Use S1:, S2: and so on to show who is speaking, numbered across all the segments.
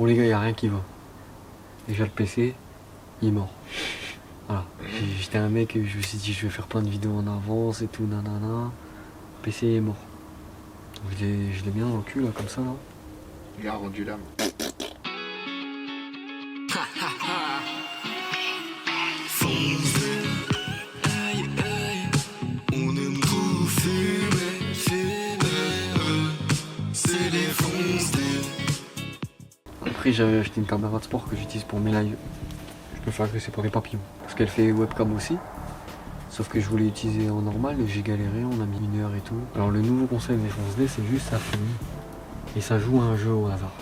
S1: Pour les gars, il n'y a rien qui va. Déjà le PC, il est mort. Voilà. J'étais un mec, je me suis dit je vais faire plein de vidéos en avance et tout, nanana. Le PC est mort. Donc je l'ai bien dans le cul là, comme ça là.
S2: Il a rendu l'âme.
S1: Après j'avais acheté une caméra de sport que j'utilise pour mes lives. Je me fais agresser par les papillons. Parce qu'elle fait webcam aussi. Sauf que je voulais l'utiliser en normal et j'ai galéré, on a mis 1 heure et tout. Alors le nouveau concept des Fonce-D, c'est juste ça finit. Et ça joue à un jeu au hasard.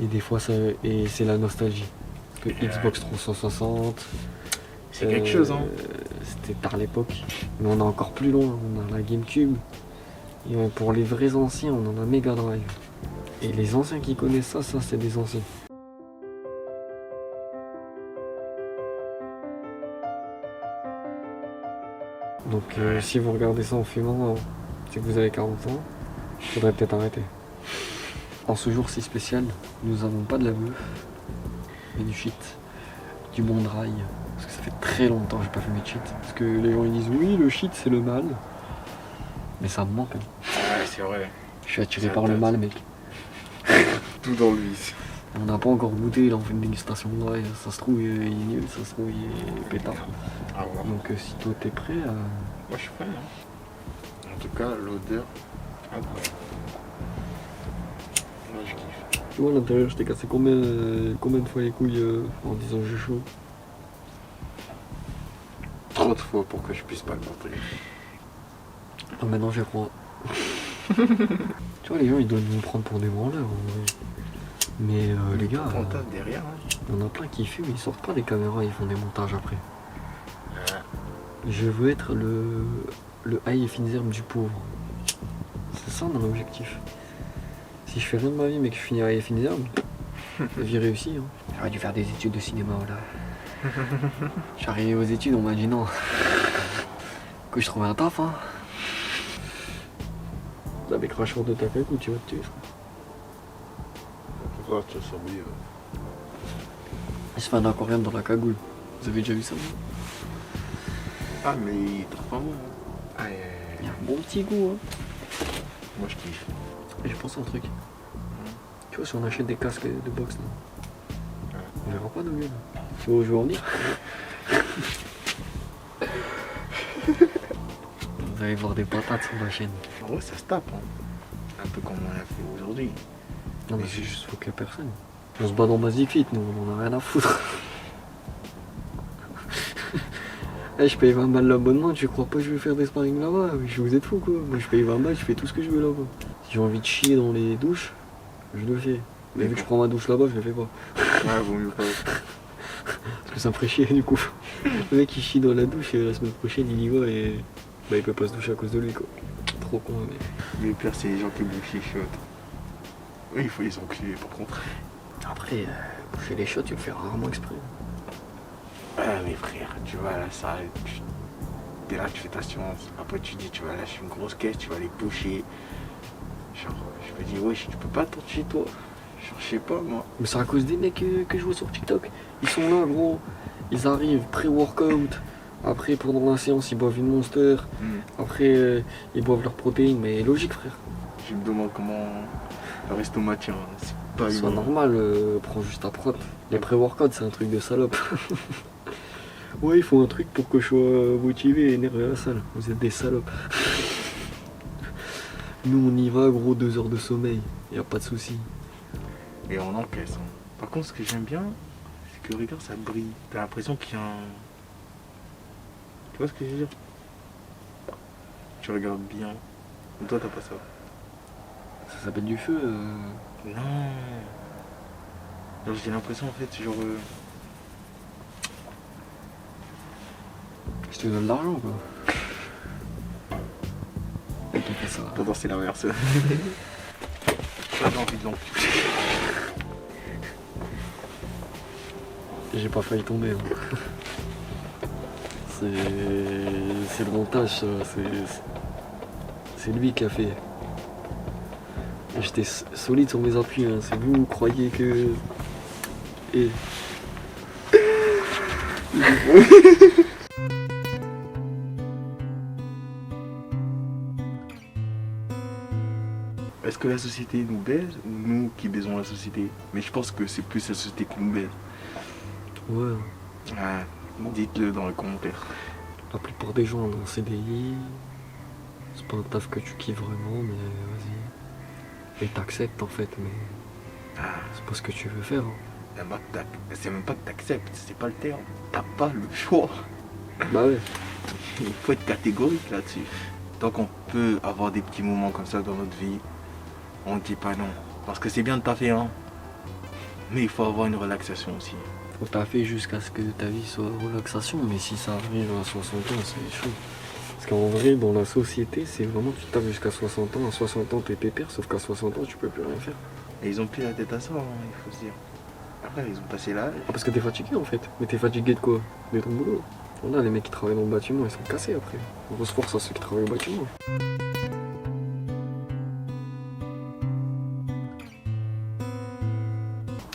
S1: Et des fois et c'est la nostalgie. Parce que Xbox 360.
S2: C'est quelque chose hein.
S1: C'était tard l'époque. Mais on est encore plus loin, on a la GameCube. Et pour les vrais anciens, on en a Mega Drive. Et les anciens qui connaissent ça c'est des anciens. Donc si vous regardez ça en fumant, c'est que vous avez 40 ans. Il faudrait peut-être arrêter. En ce jour si spécial, nous n'avons pas de la bœuf, mais du shit, du bon dry. Parce que ça fait très longtemps que j'ai pas fait mes cheats. Parce que les gens ils disent oui le shit c'est le mal. Mais ça me manque. Hein.
S2: Ouais c'est vrai.
S1: Je suis attiré par le mal mec.
S2: Tout dans lui.
S1: On n'a pas encore goûté, là on fait une dégustation de dry. Ça se trouve il est nul, ça se trouve il est pétard.
S2: Ah ouais.
S1: Donc si toi t'es prêt
S2: Moi je suis prêt hein. En tout cas l'odeur. Incroyable. Moi je kiffe.
S1: Tu vois à l'intérieur je t'ai cassé combien de fois les couilles en disant j'ai chaud.
S2: Trop de fois pour que je puisse pas le montrer.
S1: Ah maintenant j'ai crois. Tu vois les gens ils doivent nous prendre pour des branleurs en vrai. Mais les gars,
S2: derrière, hein.
S1: il y en a plein qui fument, ils sortent pas des caméras, ils font des montages après. Je veux être le High Finzerm du pauvre. C'est ça mon objectif. Si je fais rien de ma vie mais que je finis High Finzerm, j'ai réussi. Hein. J'aurais dû faire des études de cinéma là. Je suis arrivé aux études, on m'a dit non. Que je trouvais un taf hein. Avec cracheur de ta cagoule, tu vas te tuer.
S2: Pourquoi tu as sorti
S1: Il se fait un aquarium dans la cagoule. Vous avez déjà vu ça?
S2: Ah mais il trouve pas bon. Hein. Ah,
S1: il y a un bon petit goût. Hein.
S2: Moi je kiffe.
S1: J'ai pensé à un truc. Tu vois si on achète des casques de boxe là, on verra pas nos gueules. Tu vois où je veux en venir? Vous allez voir des patates sur ma chaîne.
S2: En vrai ça se tape hein. Un peu comme on a fait aujourd'hui.
S1: Non mais c'est juste faut qu'il y ait personne. On se bat dans Basic Fit, nous on en a rien à foutre. Hey, je paye 20 balles l'abonnement, tu crois pas que je vais faire des sparring là-bas? Je vous êtes fous quoi. Moi je paye 20 balles, je fais tout ce que je veux là-bas. Si j'ai envie de chier dans les douches, je le fais. Mais vu que je prends ma douche là-bas, je le fais pas.
S2: Ouais, vaut mieux pas.
S1: Parce que ça me ferait chier du coup. Le mec il chie dans la douche et la semaine prochaine il y va et bah il peut pas se doucher à cause de lui quoi. Trop con mais.
S2: Mais le pire c'est les gens qui bouffent les shots. Oui il faut les enculer par contre.
S1: Après, boucher les shots tu le fais rarement exprès.
S2: Ah mais frère, tu vas à la salle, t'es là, tu fais ta séance, après tu dis tu vas lâcher une grosse caisse, tu vas les boucher. Genre, je me dis wesh, tu peux pas attendre chez toi. Genre, je sais pas moi.
S1: Mais c'est à cause des mecs que je vois sur TikTok. Ils sont là gros, ils arrivent pré-workout. Après pendant la séance ils boivent une Monster. Après ils boivent leurs protéines, mais logique frère.
S2: Je me demande comment leur estomac tient, c'est pas
S1: C'est
S2: humain.
S1: normal, prends juste ta prot. Les pré-workout c'est un truc de salope. Ouais, il faut un truc pour que je sois motivé et énervé à la salle. Vous êtes des salopes. Nous on y va gros, 2 heures de sommeil, y a pas de souci.
S2: Et on encaisse. Hein. Par contre ce que j'aime bien, c'est que regarde ça brille. T'as l'impression qu'il y a un... Tu vois ce que je veux dire? Tu regardes bien. Mais toi t'as pas ça.
S1: Ça s'appelle du feu.
S2: Non. Genre j'ai l'impression en fait genre...
S1: Je te donne de l'argent quoi. Et qui fait ça?
S2: Attends c'est l'inverse. J'avais envie de l'enculer.
S1: J'ai pas failli tomber. Hein. C'est le montage, ça. C'est lui qui a fait. J'étais solide sur mes appuis, hein. C'est vous croyez que... Et...
S2: Est-ce que la société nous baise ou nous qui baisons la société? Mais je pense que c'est plus la société qui nous baise.
S1: Ouais,
S2: Ah, dites-le dans les commentaires.
S1: la plupart des gens ont un CDI. C'est pas un taf que tu kiffes vraiment, mais vas-y. Et t'acceptes en fait, mais
S2: Ah,
S1: c'est pas ce que tu veux faire. Hein.
S2: c'est même pas que t'acceptes, c'est pas le terme. T'as pas le choix.
S1: Bah ouais.
S2: Il faut être catégorique là-dessus. Tant qu'on peut avoir des petits moments comme ça dans notre vie, on ne dit pas non. Parce que c'est bien de taffer, hein. Mais il faut avoir une relaxation aussi.
S1: Faut taffer jusqu'à ce que ta vie soit relaxation, mais si ça arrive à 60 ans, c'est chaud. Parce qu'en vrai, dans la société, c'est vraiment tu taffes jusqu'à 60 ans. À 60 ans, t'es pépère, sauf qu'à 60 ans, tu peux plus rien faire.
S2: Et ils ont plus la tête à ça, hein, il faut se dire. Après, ils ont passé l'âge.
S1: Ah, parce que t'es fatigué en fait. Mais t'es fatigué de quoi? De ton boulot. Voilà, les mecs qui travaillent dans le bâtiment, ils sont cassés après. Grosse force à ceux qui travaillent au bâtiment.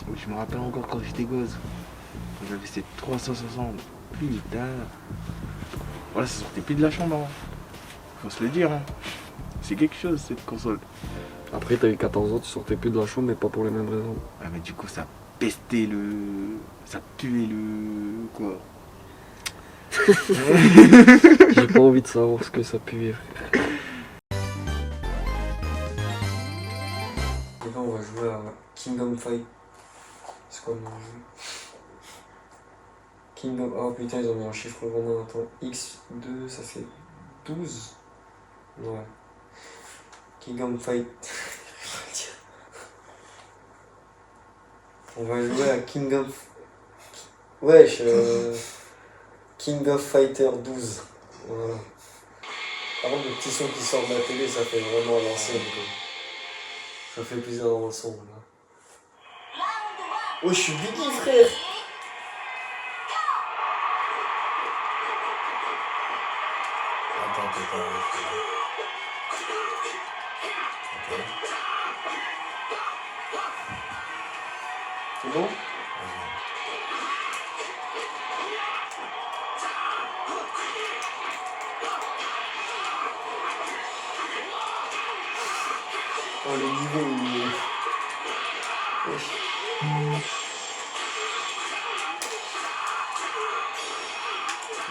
S2: Oui, je me rappelle encore quand j'étais gosse. Quand j'avais ces 360. Putain. Voilà, ça sortait plus de la chambre. Hein. Faut se le dire. Hein. C'est quelque chose cette console.
S1: Après, t'as eu 14 ans, tu sortais plus de la chambre, mais pas pour les mêmes raisons.
S2: Ah, mais du coup, ça pestait le. Ça puait le. Quoi.
S1: J'ai pas envie de savoir ce que ça puait, frère. Et là, on va jouer à Kingdom Fight. C'est quoi le nom du jeu? Kingdom... Oh putain, ils ont mis un chiffre romain. Attends, X2, ça fait 12? Ouais. Kingdom Fight. On va jouer à King of... Wesh, King of Fighter 12. Voilà. Par contre, le petit son qui sort de la télé, ça fait vraiment à l'ancienne. Ça fait plaisir dans le son. Là. Oh, je suis Biggie, frère!
S3: Attends. Ok.
S1: C'est bon? Oh, le niveau, il est... Wesh.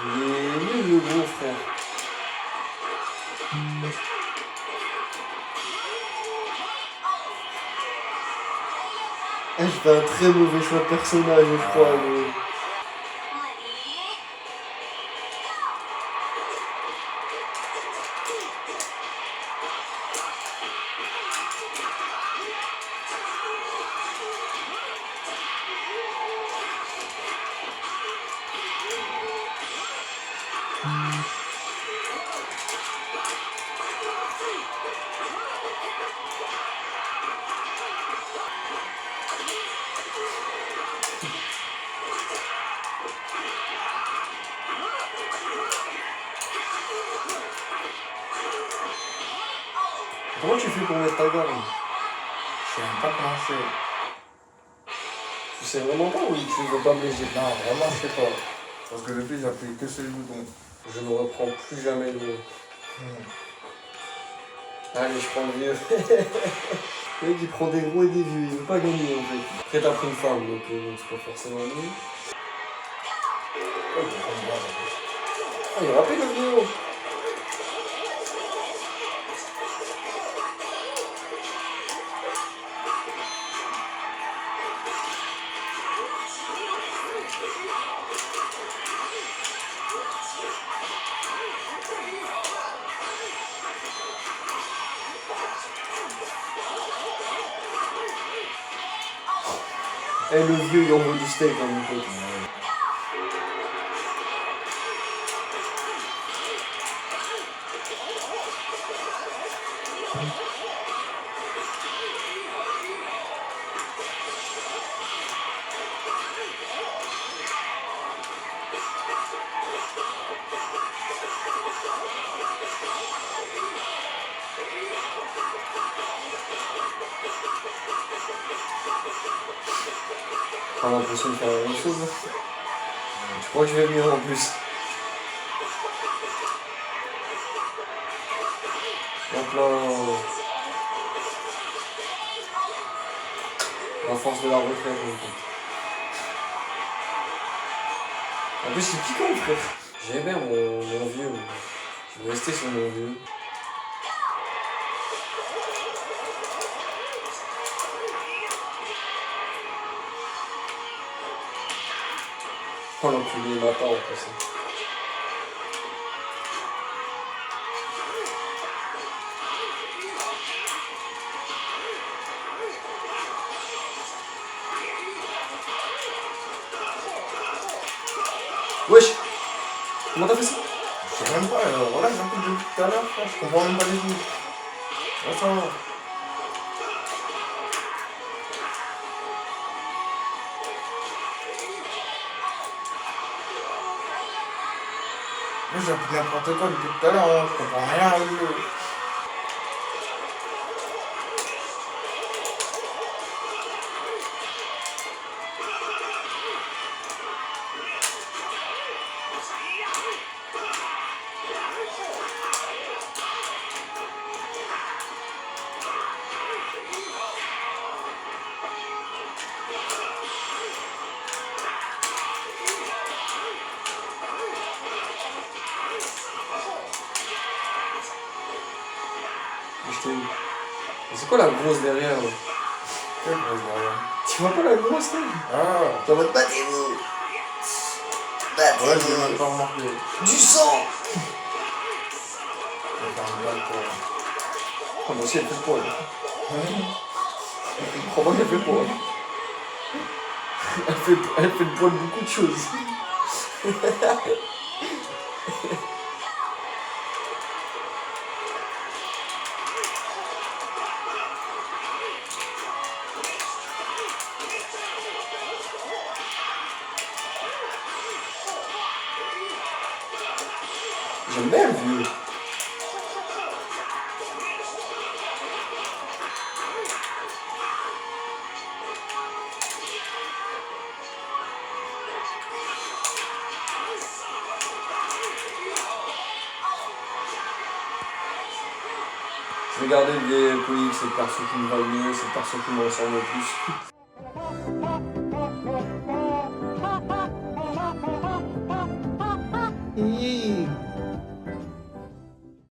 S1: Il est nul, le gros, frère. Ah, je fais un très mauvais choix de personnage, je crois. Mais... Comment tu fais pour mettre ta garde?
S3: Je sais même pas comment c'est.
S1: Tu sais vraiment pas ou tu veux pas me léger?
S3: Non, vraiment, je sais pas. Parce que depuis, j'appuie que sur le bouton.
S1: Je ne reprends plus jamais le... Allez, je prends le vieux. Le mec, il prend des gros et des vieux, il veut pas gagner en fait. Après, t'as pris une femme, donc c'est pas forcément mieux. Ah, il est rapide le vieux. Eh, le vieux, il envoie du steak, hein, mon pote. J'ai l'impression de faire la même chose. Je crois que je vais mieux en plus. Donc là, la force de la retraite. En plus, c'est piquant, frère. J'aime bien mon vieux. Je vais rester sur mon vieux. Oh l'enculé, il m'attend en plus. Wesh! Comment t'as fait ça?
S3: Je sais même pas, voilà, j'ai un peu depuis tout à l'heure, frère. Je comprends même pas les coups. Attends. Moi j'ai appris n'importe quoi depuis tout à l'heure, hein. Je comprends rien au jeu.
S1: C'est quoi la grosse derrière là?
S3: Quelle grosse derrière.
S1: Tu vois pas la grosse là?
S3: Ah.
S1: T'es en mode battez-vous!
S3: Ouais, je l'ai même pas remarqué.
S1: Du sang!
S3: Je vais faire une balle pour.
S1: Oh, moi aussi elle fait le poil. Crois-moi qu'elle fait le poil. Elle fait le poil de beaucoup de choses. J'aime bien le vieux. Je regardais le vieil comics, c'est le perso qui me va le mieux, c'est le perso qui me ressemble le plus.